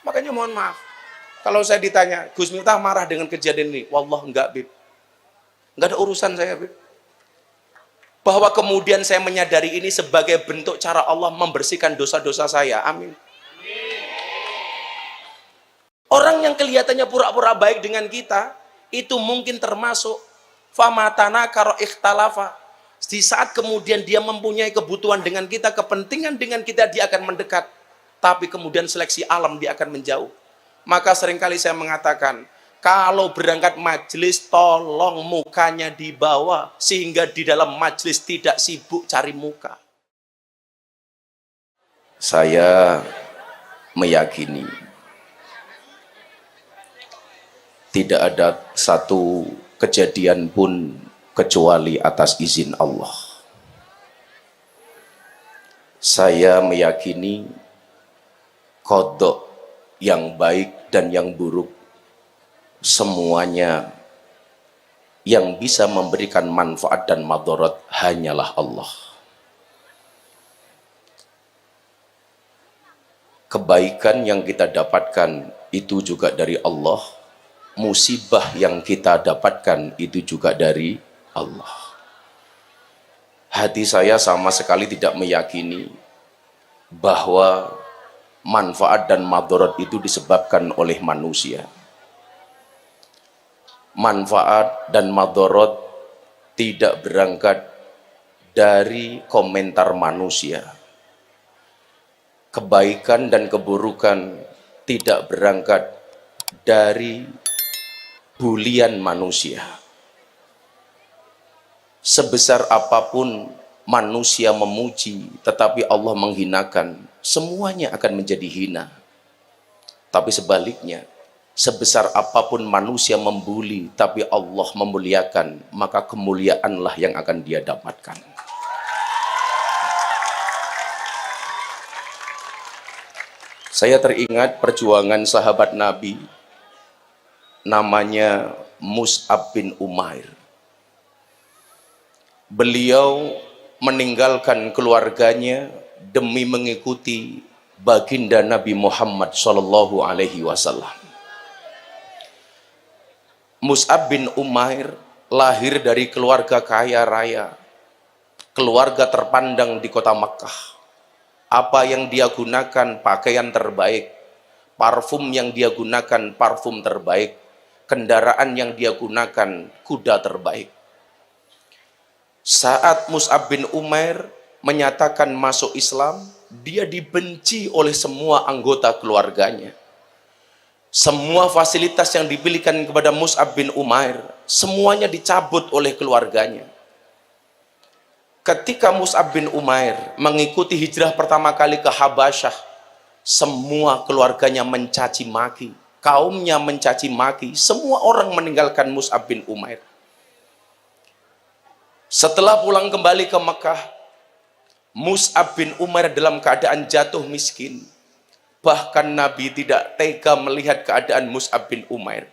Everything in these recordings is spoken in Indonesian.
Makanya mohon maaf, kalau saya ditanya, Gus Miftah marah dengan kejadian ini, wallah enggak, Bib. Enggak ada urusan saya, Bib. Bahwa kemudian saya menyadari ini sebagai bentuk cara Allah membersihkan dosa-dosa saya. Amin. Orang yang kelihatannya pura-pura baik dengan kita, itu mungkin termasuk famatana karo ikhtalafa. Di saat kemudian dia mempunyai kebutuhan dengan kita, kepentingan dengan kita, dia akan mendekat. Tapi kemudian seleksi alam dia akan menjauh. Maka seringkali saya mengatakan, kalau berangkat majelis, tolong mukanya dibawa, sehingga di dalam majelis tidak sibuk cari muka. Saya meyakini, tidak ada satu kejadian pun kecuali atas izin Allah. Saya meyakini, qadha yang baik dan yang buruk, semuanya yang bisa memberikan manfaat dan madarat hanyalah Allah. Kebaikan yang kita dapatkan itu juga dari Allah, musibah yang kita dapatkan itu juga dari Allah. Hati saya sama sekali tidak meyakini bahwa manfaat dan madarat itu disebabkan oleh manusia. Manfaat dan madarat tidak berangkat dari komentar manusia. Kebaikan dan keburukan tidak berangkat dari bulian manusia. Sebesar apapun manusia memuji, tetapi Allah menghinakan, semuanya akan menjadi hina. Tapi sebaliknya, sebesar apapun manusia membuli, tapi Allah memuliakan, maka kemuliaanlah yang akan dia dapatkan. Saya teringat perjuangan sahabat Nabi, namanya Mus'ab bin Umair. Beliau meninggalkan keluarganya demi mengikuti baginda Nabi Muhammad Shallallahu Alaihi Wasallam. Mus'ab bin Umair lahir dari keluarga kaya raya, keluarga terpandang di kota Makkah. Apa yang dia gunakan pakaian terbaik, parfum yang dia gunakan parfum terbaik, kendaraan yang dia gunakan kuda terbaik. Saat Mus'ab bin Umair menyatakan masuk Islam, dia dibenci oleh semua anggota keluarganya. Semua fasilitas yang diberikan kepada Mus'ab bin Umair, semuanya dicabut oleh keluarganya. Ketika Mus'ab bin Umair mengikuti hijrah pertama kali ke Habasyah, semua keluarganya mencaci maki, kaumnya mencaci maki, semua orang meninggalkan Mus'ab bin Umair. Setelah pulang kembali ke Mekah, Mus'ab bin Umair dalam keadaan jatuh miskin. Bahkan Nabi tidak tega melihat keadaan Mus'ab bin Umair.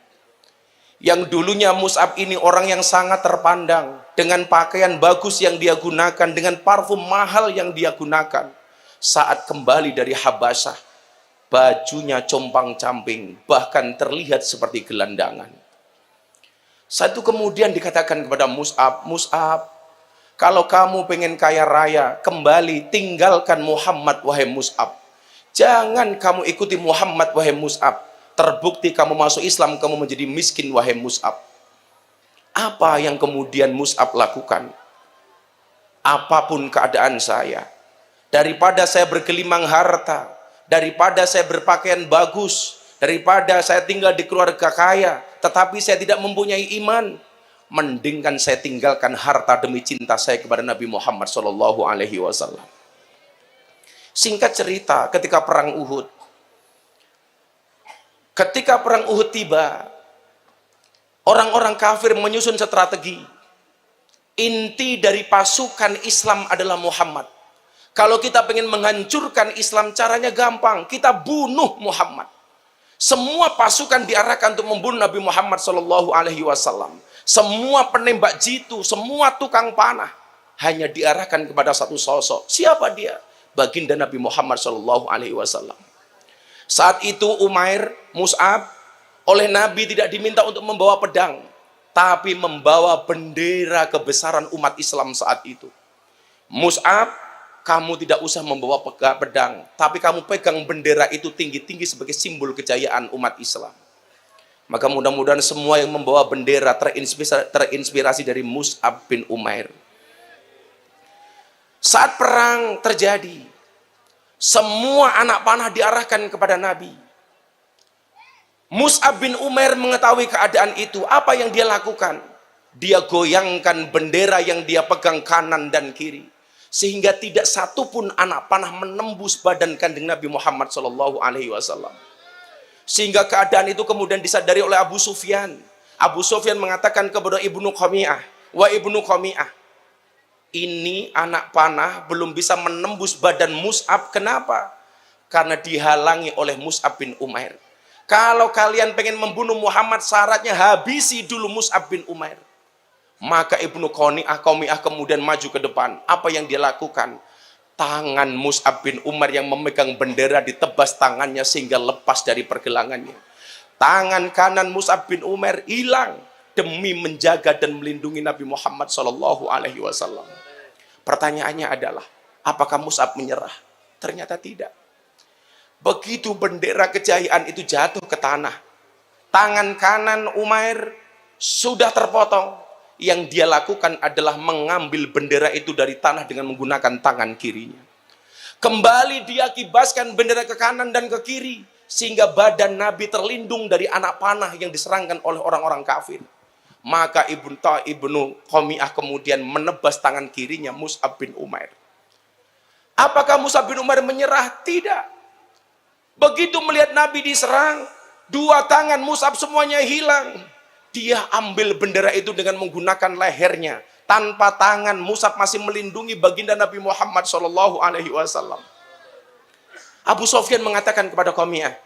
Yang dulunya Mus'ab ini orang yang sangat terpandang, dengan pakaian bagus yang dia gunakan, dengan parfum mahal yang dia gunakan. Saat kembali dari Habasyah, bajunya compang-camping, bahkan terlihat seperti gelandangan. Satu kemudian dikatakan kepada Mus'ab, Mus'ab, kalau kamu pengen kaya raya, kembali tinggalkan Muhammad, wahai Mus'ab. Jangan kamu ikuti Muhammad, wahai Mus'ab. Terbukti kamu masuk Islam, kamu menjadi miskin, wahai Mus'ab. Apa yang kemudian Mus'ab lakukan? Apapun keadaan saya, daripada saya bergelimang harta, daripada saya berpakaian bagus, daripada saya tinggal di keluarga kaya, tetapi saya tidak mempunyai iman, mendingkan saya tinggalkan harta demi cinta saya kepada Nabi Muhammad Shallallahu Alaihi Wasallam. Singkat cerita, ketika perang Uhud, tiba, orang-orang kafir menyusun strategi. Inti dari pasukan Islam adalah Muhammad. Kalau kita ingin menghancurkan Islam, caranya gampang, kita bunuh Muhammad. Semua pasukan diarahkan untuk membunuh Nabi Muhammad Shallallahu Alaihi Wasallam. Semua penembak jitu, semua tukang panah hanya diarahkan kepada satu sosok. Siapa dia? Baginda Nabi Muhammad Shallallahu Alaihi Wasallam. Saat itu Umair, Mus'ab, oleh Nabi tidak diminta untuk membawa pedang, tapi membawa bendera kebesaran umat Islam saat itu. Mus'ab, kamu tidak usah membawa pedang, tapi kamu pegang bendera itu tinggi-tinggi sebagai simbol kejayaan umat Islam. Maka mudah-mudahan semua yang membawa bendera terinspirasi dari Mus'ab bin Umair. Saat perang terjadi, semua anak panah diarahkan kepada Nabi. Mus'ab bin Umair mengetahui keadaan itu. Apa yang dia lakukan? Dia goyangkan bendera yang dia pegang kanan dan kiri, sehingga tidak satupun anak panah menembus badan kanjeng Nabi Muhammad SAW. Sehingga keadaan itu kemudian disadari oleh Abu Sufyan. Abu Sufyan mengatakan kepada Ibnu Qami'ah, "Wa Ibnu Qami'ah, ini anak panah belum bisa menembus badan Mus'ab." Kenapa? Karena dihalangi oleh Mus'ab bin Umair. Kalau kalian pengen membunuh Muhammad, syaratnya habisi dulu Mus'ab bin Umair. Maka Ibnu Qami'ah kemudian maju ke depan. Apa yang dia lakukan? Tangan Mus'ab bin Umair yang memegang bendera ditebas tangannya sehingga lepas dari pergelangannya. Tangan kanan Mus'ab bin Umair hilang demi menjaga dan melindungi Nabi Muhammad SAW. Pertanyaannya adalah, apakah Mus'ab menyerah? Ternyata tidak. Begitu bendera kejayaan itu jatuh ke tanah, tangan kanan Umair sudah terpotong. Yang dia lakukan adalah mengambil bendera itu dari tanah dengan menggunakan tangan kirinya. Kembali dia kibaskan bendera ke kanan dan ke kiri, sehingga badan Nabi terlindung dari anak panah yang diserangkan oleh orang-orang kafir. Maka Ibnu Qami'ah kemudian menebas tangan kirinya Mus'ab bin Umair. Apakah Mus'ab bin Umair menyerah? Tidak. Begitu melihat Nabi diserang, dua tangan Mus'ab semuanya hilang. Dia ambil bendera itu dengan menggunakan lehernya. Tanpa tangan, Mus'ab masih melindungi baginda Nabi Muhammad SAW. Abu Sufyan mengatakan kepada Qami'ah,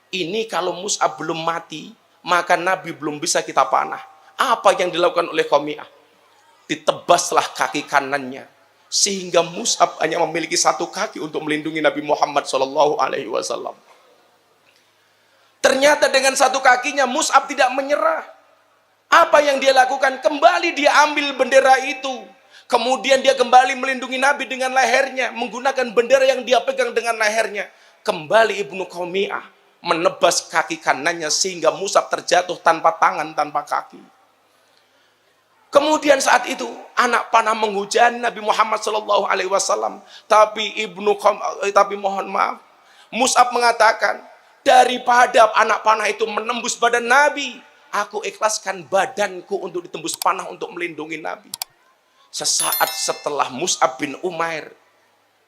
ini kalau Mus'ab belum mati, maka Nabi belum bisa kita panah. Apa yang dilakukan oleh Qami'ah? Ditebaslah kaki kanannya, sehingga Mus'ab hanya memiliki satu kaki untuk melindungi Nabi Muhammad SAW. Ternyata dengan satu kakinya Mus'ab tidak menyerah. Apa yang dia lakukan? Kembali dia ambil bendera itu. Kemudian dia kembali melindungi Nabi dengan lehernya, menggunakan bendera yang dia pegang dengan lehernya. Kembali Ibnu Qami'ah menebas kaki kanannya sehingga Mus'ab terjatuh tanpa tangan, tanpa kaki. Kemudian saat itu anak panah menghujani Nabi Muhammad SAW. Tapi mohon maaf, Mus'ab mengatakan, daripada anak panah itu menembus badan Nabi, aku ikhlaskan badanku untuk ditembus panah untuk melindungi Nabi. Sesaat setelah Mus'ab bin Umair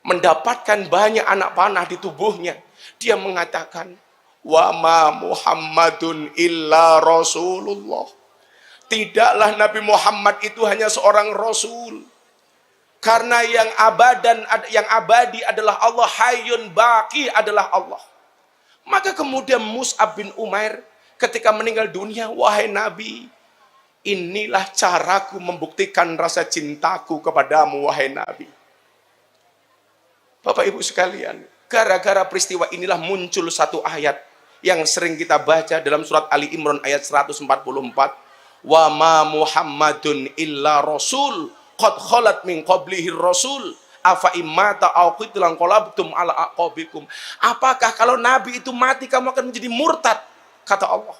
mendapatkan banyak anak panah di tubuhnya, dia mengatakan, wa ma Muhammadun illa Rasulullah. Tidaklah Nabi Muhammad itu hanya seorang Rasul. Karena yang abadi adalah Allah, hayyun baqi adalah Allah. Maka kemudian Mus'ab bin Umair ketika meninggal dunia, wahai Nabi, inilah caraku membuktikan rasa cintaku kepadamu, wahai Nabi. Bapak Ibu sekalian, gara-gara peristiwa inilah muncul satu ayat yang sering kita baca dalam surat Ali Imran ayat 144. Wa ma Muhammadun illa rasul qad khalat min qablihi rasul afa immata aw qutilan qalabtum ala aqabikum. Apakah kalau Nabi itu mati kamu akan menjadi murtad? Kata Allah.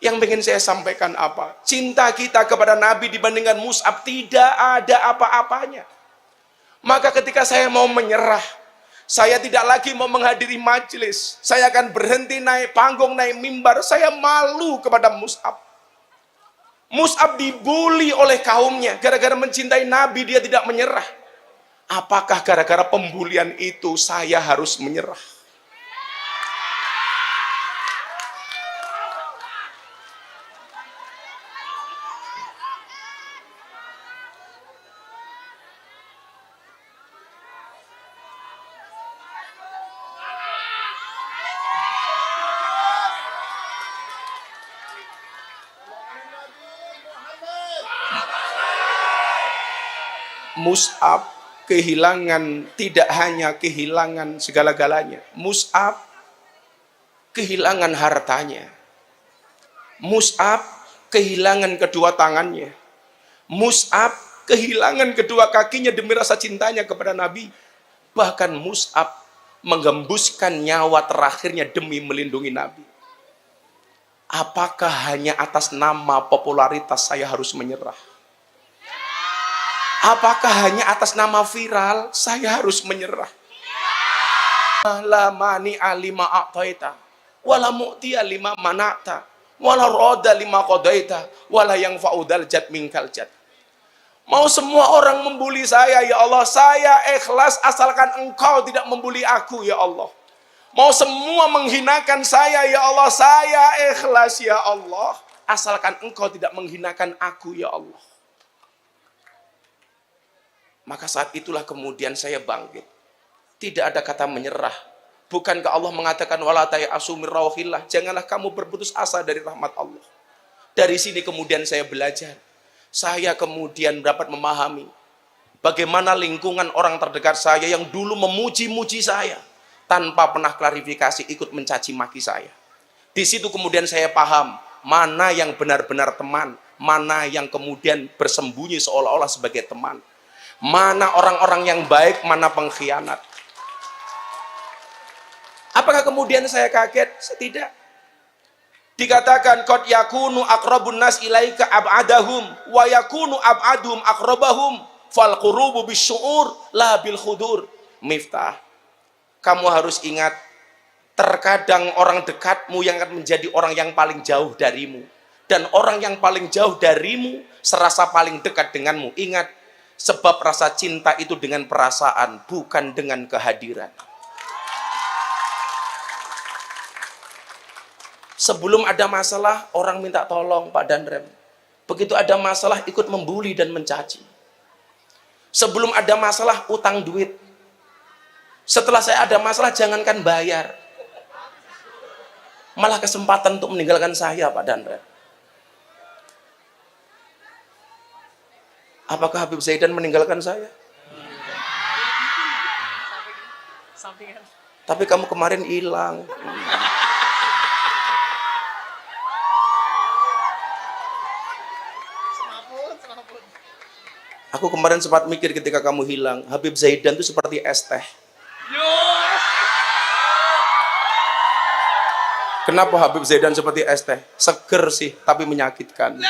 Yang ingin saya sampaikan apa? Cinta kita kepada Nabi dibandingkan Mus'ab tidak ada apa-apanya. Maka ketika saya mau menyerah, saya tidak lagi mau menghadiri majelis, saya akan berhenti naik panggung, naik mimbar. Saya malu kepada Mus'ab. Mus'ab dibully oleh kaumnya gara-gara mencintai Nabi, dia tidak menyerah. Apakah gara-gara pembulian itu saya harus menyerah? Mus'ab kehilangan, tidak hanya kehilangan segala-galanya. Mus'ab kehilangan hartanya. Mus'ab kehilangan kedua tangannya. Mus'ab kehilangan kedua kakinya demi rasa cintanya kepada Nabi. Bahkan Mus'ab menggembuskan nyawa terakhirnya demi melindungi Nabi. Apakah hanya atas nama popularitas saya harus menyerah? Apakah hanya atas nama viral saya harus menyerah? La mani alima a'taita wala mu'tiya lima mana'ta wala roda lima qadaita wala yang fa'udal jad minkal jad. Mau semua orang membuli saya, ya Allah, saya ikhlas asalkan engkau tidak membuli aku, ya Allah. Mau semua menghinakan saya, ya Allah, saya ikhlas, ya Allah, asalkan engkau tidak menghinakan aku, ya Allah. Maka saat itulah kemudian saya bangkit. Tidak ada kata menyerah. Bukankah Allah mengatakan wala ta'asu min rauhillah, janganlah kamu berputus asa dari rahmat Allah. Dari sini kemudian saya belajar. Saya kemudian dapat memahami bagaimana lingkungan orang terdekat saya yang dulu memuji-muji saya tanpa pernah klarifikasi ikut mencaci maki saya. Di situ kemudian saya paham mana yang benar-benar teman, mana yang kemudian bersembunyi seolah-olah sebagai teman. Mana orang-orang yang baik, mana pengkhianat. Apakah kemudian saya kaget? Tidak. Dikatakan qad yakunu aqrabun nas ilaika ab'adahum wa yakunu ab'aduhum aqrabahum fal qurubu bisyu'ur la bil khudur. Miftah, kamu harus ingat, terkadang orang dekatmu yang akan menjadi orang yang paling jauh darimu, dan orang yang paling jauh darimu serasa paling dekat denganmu. Ingat, sebab rasa cinta itu dengan perasaan, bukan dengan kehadiran. Sebelum ada masalah, orang minta tolong Pak Danrem. Begitu ada masalah, ikut membuli dan mencaci. Sebelum ada masalah, utang duit. Setelah saya ada masalah, jangankan bayar, malah kesempatan untuk meninggalkan saya, Pak Danrem. Apakah Habib Zaidan meninggalkan saya? Tapi kamu kemarin hilang. Aku kemarin sempat mikir ketika kamu hilang, Habib Zaidan itu seperti es teh. Kenapa Habib Zaidan seperti es teh? Seger sih, tapi menyakitkan.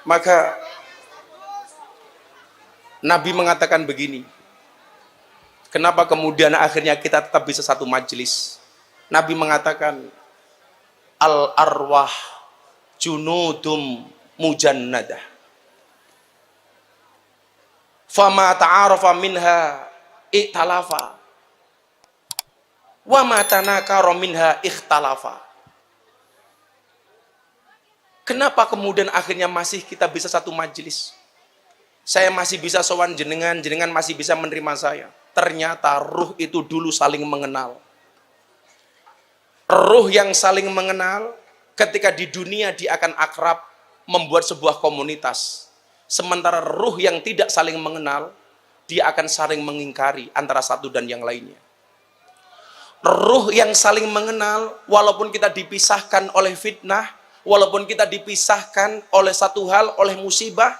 Maka Nabi mengatakan begini. Kenapa kemudian akhirnya kita tetap bisa satu majelis? Nabi mengatakan al arwah junudum mujannadah. Fama ta'arafa minha iktalafa. Wa ma tanakara minha ikhtalafa. Kenapa kemudian akhirnya masih kita bisa satu majelis? Saya masih bisa sowan jenengan, jenengan masih bisa menerima saya. Ternyata ruh itu dulu saling mengenal. Ruh yang saling mengenal, ketika di dunia dia akan akrab, membuat sebuah komunitas. Sementara ruh yang tidak saling mengenal, dia akan saling mengingkari antara satu dan yang lainnya. Ruh yang saling mengenal, walaupun kita dipisahkan oleh fitnah, walaupun kita dipisahkan oleh satu hal, oleh musibah,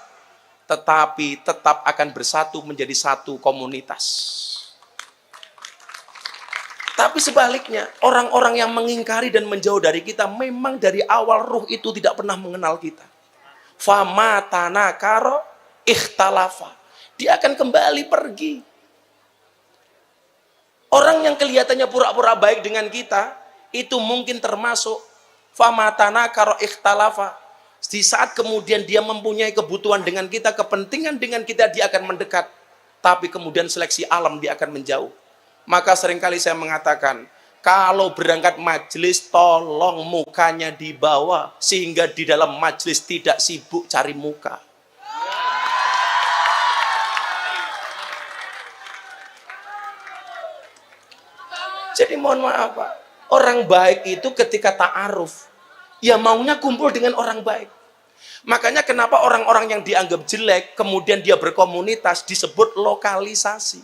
tetapi tetap akan bersatu menjadi satu komunitas. Tapi sebaliknya, orang-orang yang mengingkari dan menjauh dari kita, memang dari awal ruh itu tidak pernah mengenal kita. Fama tanakaro ikhtalafa. Dia akan kembali pergi. Orang yang kelihatannya pura-pura baik dengan kita, itu mungkin termasuk fama tanakaro ikhtalafa. Di saat kemudian dia mempunyai kebutuhan dengan kita, kepentingan dengan kita, dia akan mendekat. Tapi kemudian seleksi alam dia akan menjauh. Maka seringkali saya mengatakan, kalau berangkat majelis, tolong mukanya dibawa, sehingga di dalam majelis tidak sibuk cari muka. Jadi mohon maaf Pak, orang baik itu ketika ta'aruf, ya maunya kumpul dengan orang baik. Makanya kenapa orang-orang yang dianggap jelek, kemudian dia berkomunitas, disebut lokalisasi.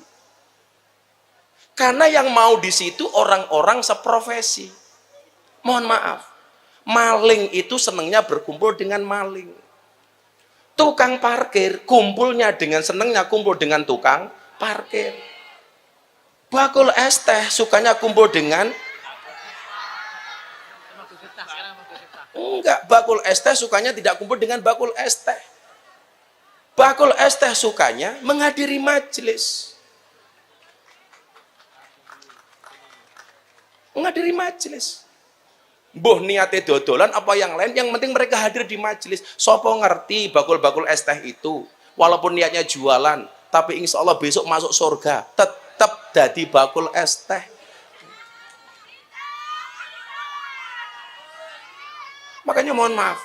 Karena yang mau di situ orang-orang seprofesi. Mohon maaf, maling itu senangnya berkumpul dengan maling. Tukang parkir, kumpulnya dengan senangnya kumpul dengan tukang parkir. Bakul es teh, sukanya kumpul dengan enggak, bakul es teh sukanya tidak kumpul dengan bakul es teh. Bakul es teh sukanya menghadiri majelis. Menghadiri majelis. Mbuh niate dodolan apa yang lain, yang penting mereka hadir di majelis. Sopo ngerti bakul-bakul es teh itu, walaupun niatnya jualan, tapi insya Allah besok masuk surga, tetap dadi bakul es teh. Makanya mohon maaf,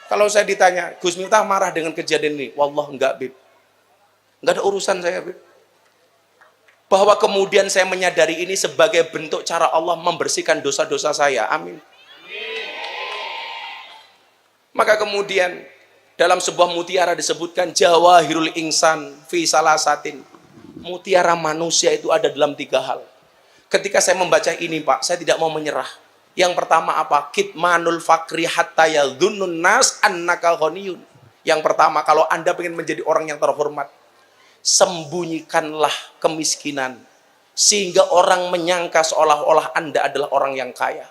kalau saya ditanya, Gus Miftah marah dengan kejadian ini, wallah enggak Bib, enggak ada urusan saya Bib. Bahwa kemudian saya menyadari ini sebagai bentuk cara Allah membersihkan dosa-dosa saya, amin. Maka kemudian dalam sebuah mutiara disebutkan Jawahirul Insan fi salasatin. Mutiara manusia itu ada dalam 3 hal. Ketika saya membaca ini Pak, saya tidak mau menyerah. Yang pertama apa? Kitmanul fakri hatta yadhunnun nas annaka ghaniyun. Yang pertama, kalau Anda ingin menjadi orang yang terhormat, sembunyikanlah kemiskinan sehingga orang menyangka seolah-olah Anda adalah orang yang kaya.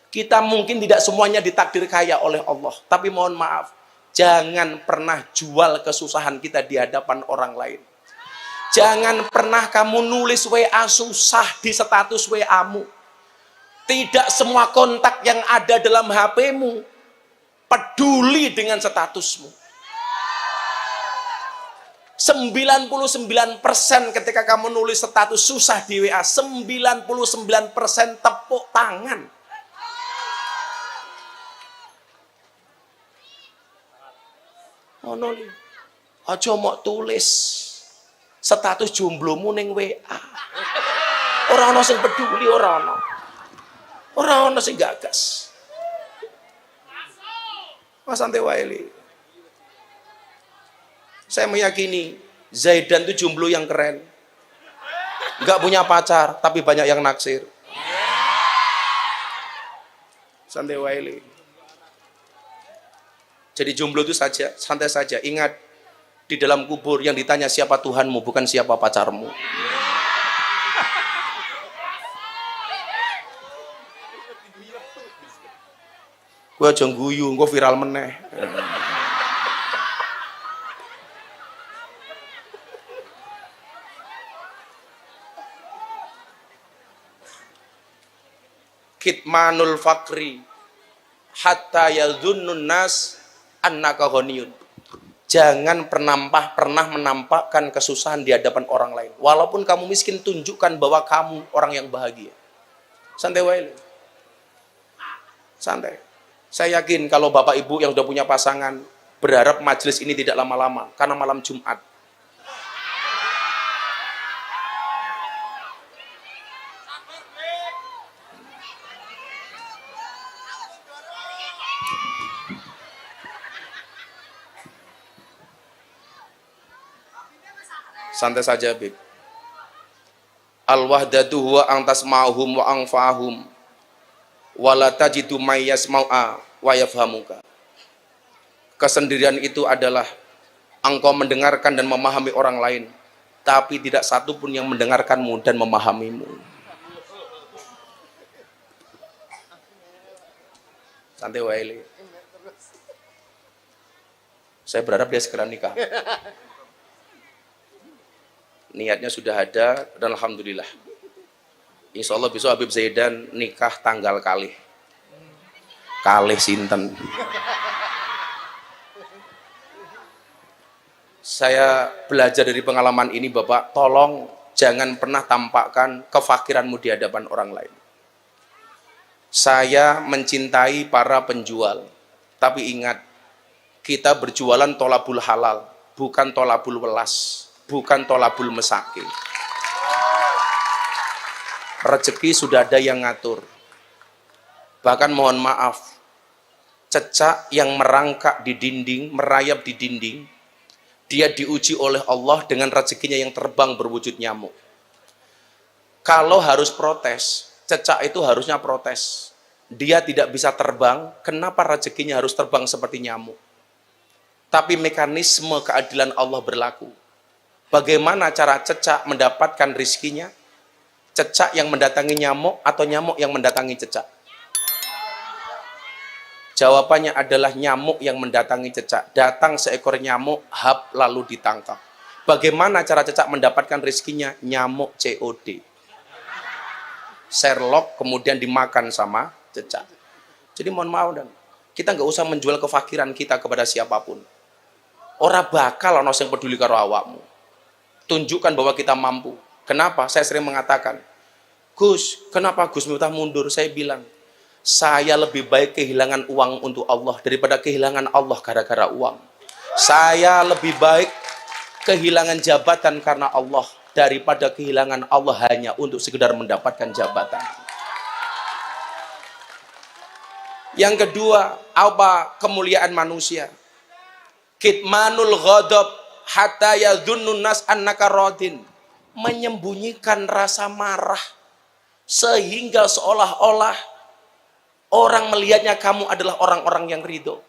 Kita mungkin tidak semuanya ditakdir kaya oleh Allah, tapi mohon maaf, jangan pernah jual kesusahan kita di hadapan orang lain. Jangan pernah kamu nulis WA susah di status WA-mu. Tidak semua kontak yang ada dalam HP-mu peduli dengan statusmu. 99% ketika kamu nulis status susah di WA, 99% tepuk tangan. Ono li. Aja mau tulis status jomblomu ning WA. Ora ono sing peduli, ora ono. Ora ono sing gagas. Mas santai wae li. Saya meyakini Zaidan itu jomblo yang keren. Enggak punya pacar, tapi banyak yang naksir. Santai wae li. Jadi jomblo itu saja, santai saja. Ingat, di dalam kubur yang ditanya siapa Tuhanmu, bukan siapa pacarmu. Gue aja guyu, gue viral meneh. Kitmanul fakri hatta yadhunnun nas annaka ghaniyun. Jangan pernah menampakkan kesusahan di hadapan orang lain. Walaupun kamu miskin, tunjukkan bahwa kamu orang yang bahagia. Santai wae. Santai. Saya yakin kalau Bapak Ibu yang sudah punya pasangan berharap majelis ini tidak lama-lama karena malam Jumat. Santai saja, Bib. Al-wahdatu huwa ang tasma'uhum wa anfa'ahum wa la tajidu may yasmau'a wa yafhamuka. Kesendirian itu adalah engkau mendengarkan dan memahami orang lain, tapi tidak satu pun yang mendengarkanmu dan memahamimu. Santai wae. Saya berharap dia segera nikah. Niatnya sudah ada dan alhamdulillah. Insya Allah besok Habib Zaidan nikah tanggal kalih sinten. Saya belajar dari pengalaman ini Bapak, tolong jangan pernah tampakkan kefakiranmu di hadapan orang lain. Saya mencintai para penjual, tapi ingat, kita berjualan tolabul halal, bukan tolabul welas, bukan tolabul mesake. Rezeki sudah ada yang ngatur. Bahkan mohon maaf, cecak yang merangkak di dinding, merayap di dinding, dia diuji oleh Allah dengan rezekinya yang terbang berwujud nyamuk. Kalau harus protes, cecak itu harusnya protes. Dia tidak bisa terbang, kenapa rezekinya harus terbang seperti nyamuk? Tapi mekanisme keadilan Allah berlaku. Bagaimana cara cecak mendapatkan rizkinya? Cecak yang mendatangi nyamuk atau nyamuk yang mendatangi cecak? Jawabannya adalah nyamuk yang mendatangi cecak. Datang seekor nyamuk, hap lalu ditangkap. Bagaimana cara cecak mendapatkan rizkinya? Nyamuk COD. Sherlock kemudian dimakan sama cecak. Jadi mohon maaf, dan kita nggak usah menjual kefakiran kita kepada siapapun. Ora bakal ono sing peduli karo awakmu. Tunjukkan bahwa kita mampu. Kenapa? Saya sering mengatakan, Gus, kenapa Gus Miftah mundur? Saya bilang, saya lebih baik kehilangan uang untuk Allah daripada kehilangan Allah gara-gara uang. Saya lebih baik kehilangan jabatan karena Allah daripada kehilangan Allah hanya untuk sekedar mendapatkan jabatan. Yang kedua, apa kemuliaan manusia? Kitmanul ghadab hatta yadhunnun nas annaka radin. Menyembunyikan rasa marah sehingga seolah-olah orang melihatnya kamu adalah orang-orang yang ridho.